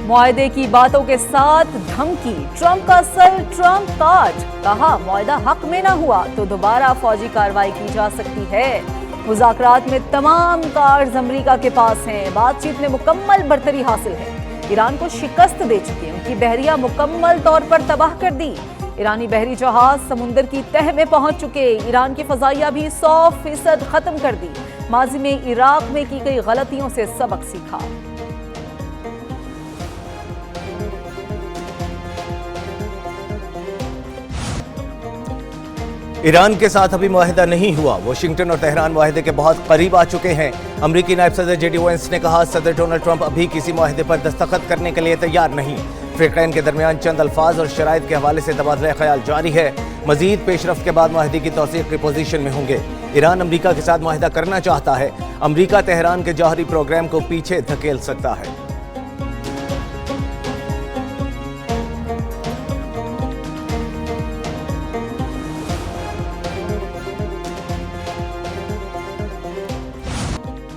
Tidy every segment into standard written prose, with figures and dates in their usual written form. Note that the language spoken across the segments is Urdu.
معاہدے کی باتوں کے ساتھ دھمکی، ٹرمپ کا سر ٹرمپ کاٹ، کہا معاہدہ حق میں نہ ہوا تو دوبارہ فوجی کارروائی کی جا سکتی ہے۔ مذاکرات میں تمام کارڈز امریکہ کے پاس ہیں، بات چیت میں مکمل برتری حاصل ہے۔ ایران کو شکست دے چکی، ان کی بحریہ مکمل طور پر تباہ کر دی۔ ایرانی بحری جہاز سمندر کی تہہ میں پہنچ چکے، ایران کی فضائیہ بھی 100% ختم کر دی۔ ماضی میں عراق میں کی گئی غلطیوں سے سبق سیکھا۔ ایران کے ساتھ ابھی معاہدہ نہیں ہوا، واشنگٹن اور تہران معاہدے کے بہت قریب آ چکے ہیں۔ امریکی نائب صدر جے ڈی وینس نے کہا صدر ڈونلڈ ٹرمپ ابھی کسی معاہدے پر دستخط کرنے کے لیے تیار نہیں۔ فریقین کے درمیان چند الفاظ اور شرائط کے حوالے سے تبادلہ خیال جاری ہے۔ مزید پیش رفت کے بعد معاہدے کی توثیق کی پوزیشن میں ہوں گے۔ ایران امریکہ کے ساتھ معاہدہ کرنا چاہتا ہے، امریکہ تہران کے جوہری پروگرام کو پیچھے دھکیل سکتا ہے۔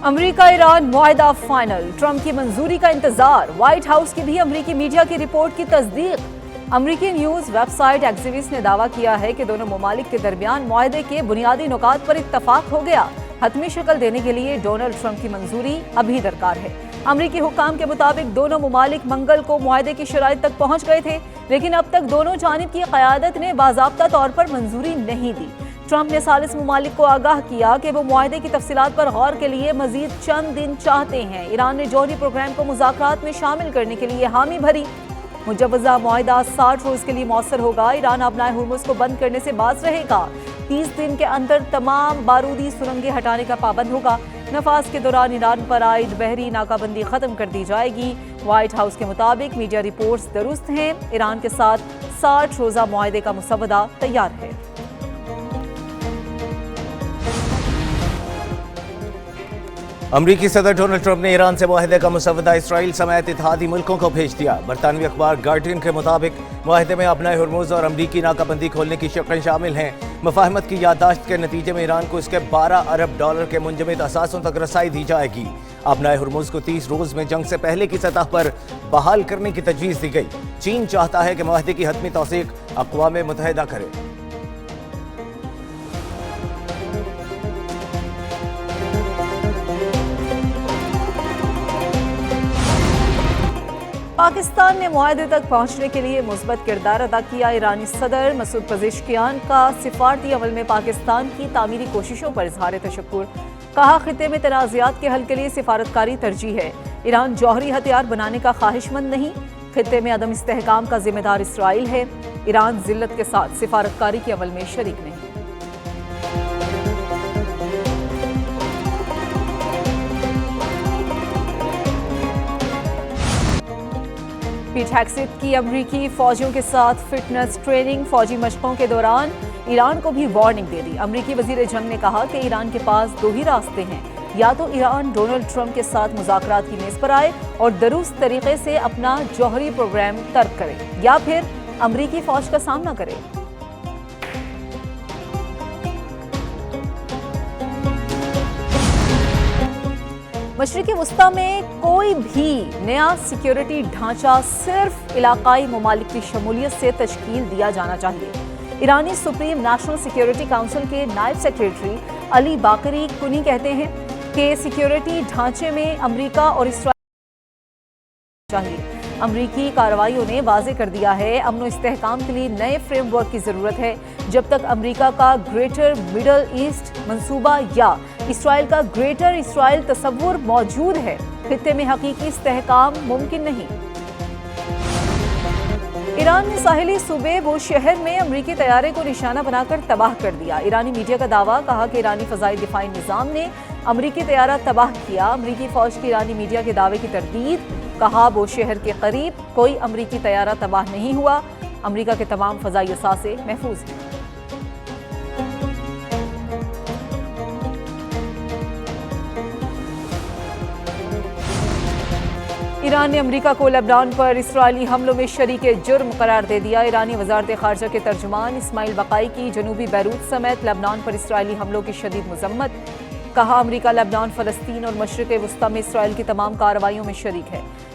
امریکہ ایران معاہدہ فائنل، ٹرمپ کی منظوری کا انتظار، وائٹ ہاؤس کی بھی امریکی میڈیا کی رپورٹ کی تصدیق۔ امریکی نیوز ویب سائٹ ایکسیوس نے دعویٰ کیا ہے کہ دونوں ممالک کے درمیان معاہدے کے بنیادی نکات پر اتفاق ہو گیا۔ حتمی شکل دینے کے لیے ڈونلڈ ٹرمپ کی منظوری ابھی درکار ہے۔ امریکی حکام کے مطابق دونوں ممالک منگل کو معاہدے کی شرائط تک پہنچ گئے تھے، لیکن اب تک دونوں جانب کی قیادت نے باضابطہ طور پر منظوری نہیں دی۔ ٹرمپ نے ثالث ممالک کو آگاہ کیا کہ وہ معاہدے کی تفصیلات پر غور کے لیے مزید چند دن چاہتے ہیں۔ ایران نے جوہری پروگرام کو مذاکرات میں شامل کرنے کے لیے حامی بھری۔ مجوزہ معاہدہ 60 روز کے لیے مؤثر ہوگا۔ ایران آبنائے ہرمز کو بند کرنے سے باز رہے گا، 30 دن کے اندر تمام بارودی سرنگیں ہٹانے کا پابند ہوگا۔ نفاذ کے دوران ایران پر عائد بحری ناکہ بندی ختم کر دی جائے گی۔ وائٹ ہاؤس کے مطابق میڈیا رپورٹس درست ہیں، ایران کے ساتھ 60 روزہ معاہدے کا مسودہ تیار ہے۔ امریکی صدر ڈونلڈ ٹرمپ نے ایران سے معاہدے کا مسودہ اسرائیل سمیت اتحادی ملکوں کو بھیج دیا۔ برطانوی اخبار گارڈین کے مطابق معاہدے میں آبنائے ہرمز اور امریکی ناکہ بندی کھولنے کی شرطیں شامل ہیں۔ مفاہمت کی یادداشت کے نتیجے میں ایران کو اس کے $12 ارب کے منجمد اثاثوں تک رسائی دی جائے گی۔ آبنائے ہرمز کو 30 روز میں جنگ سے پہلے کی سطح پر بحال کرنے کی تجویز دی گئی۔ چین چاہتا ہے کہ معاہدے کی حتمی توثیق اقوام متحدہ کرے۔ پاکستان نے معاہدے تک پہنچنے کے لیے مثبت کردار ادا کیا۔ ایرانی صدر مسعود پزشکیان کا سفارتی عمل میں پاکستان کی تعمیری کوششوں پر اظہار تشکر، کہا خطے میں تنازعات کے حل کے لیے سفارتکاری ترجیح ہے۔ ایران جوہری ہتھیار بنانے کا خواہش مند نہیں، خطے میں عدم استحکام کا ذمہ دار اسرائیل ہے۔ ایران ذلت کے ساتھ سفارتکاری کے عمل میں شریک نہیں۔ پیٹ ہیگسیت کی امریکی فوجیوں کے ساتھ فٹنس ٹریننگ، فوجی مشقوں کے دوران ایران کو بھی وارننگ دے دی۔ امریکی وزیر جنگ نے کہا کہ ایران کے پاس دو ہی راستے ہیں، یا تو ایران ڈونلڈ ٹرمپ کے ساتھ مذاکرات کی میز پر آئے اور درست طریقے سے اپنا جوہری پروگرام ترک کرے، یا پھر امریکی فوج کا سامنا کرے۔ مشرقی وسطی میں کوئی بھی نیا سیکیورٹی ڈھانچہ صرف علاقائی ممالک کی شمولیت سے تشکیل دیا جانا چاہیے۔ ایرانی سپریم نیشنل سیکیورٹی کونسل کے نائب سیکریٹری علی باقری کنی کہتے ہیں کہ سیکیورٹی ڈھانچے میں امریکہ اور اسرائیل چاہیے۔ امریکی کارروائیوں نے واضح کر دیا ہے امن و استحکام کے لیے نئے فریم ورک کی ضرورت ہے۔ جب تک امریکہ کا گریٹر مڈل ایسٹ منصوبہ یا اسرائیل کا گریٹر اسرائیل تصور موجود ہے، خطے میں حقیقی استحکام ممکن نہیں۔ ایران نے ساحلی صوبے بوشہر میں امریکی طیارے کو نشانہ بنا کر تباہ کر دیا۔ ایرانی میڈیا کا دعویٰ، کہا کہ ایرانی فضائی دفاعی نظام نے امریکی طیارہ تباہ کیا۔ امریکی فوج کی ایرانی میڈیا کے دعوے کی تردید، کہا بوشہر کے قریب کوئی امریکی طیارہ تباہ نہیں ہوا، امریکہ کے تمام فضائی اثاثے محفوظ ہیں۔ ایران نے امریکہ کو لبنان پر اسرائیلی حملوں میں شریک جرم قرار دے دیا۔ ایرانی وزارت خارجہ کے ترجمان اسماعیل بقائی کی جنوبی بیروت سمیت لبنان پر اسرائیلی حملوں کی شدید مذمت، کہا امریکہ لبنان، فلسطین اور مشرق وسطی میں اسرائیل کی تمام کارروائیوں میں شریک ہے۔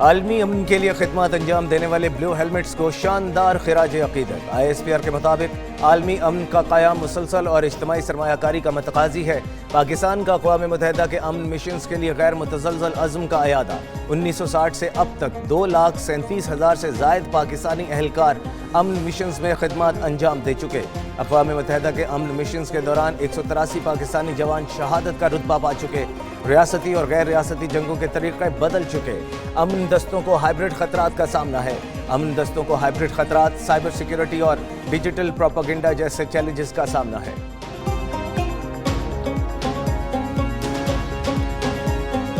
عالمی امن کے لیے خدمات انجام دینے والے بلو ہیلمٹس کو شاندار خراج عقیدت۔ ISPR کے مطابق عالمی امن کا قیام مسلسل اور اجتماعی سرمایہ کاری کا متقاضی ہے۔ پاکستان کا اقوام متحدہ کے امن مشنز کے لیے غیر متزلزل عزم کا اعادہ۔ 1960 سے اب تک 2,37,000 سے زائد پاکستانی اہلکار امن مشنز میں خدمات انجام دے چکے۔ اقوام متحدہ کے امن مشنز کے دوران 183 پاکستانی جوان شہادت کا رتبہ پا چکے۔ ریاستی اور غیر ریاستی جنگوں کے طریقے بدل چکے۔ امن دستوں کو ہائبرڈ خطرات کا سامنا ہے۔ امن دستوں کو ہائبرڈ خطرات، سائبر سیکیورٹی اور ڈیجیٹل پروپیگنڈا جیسے چیلنجز کا سامنا ہے۔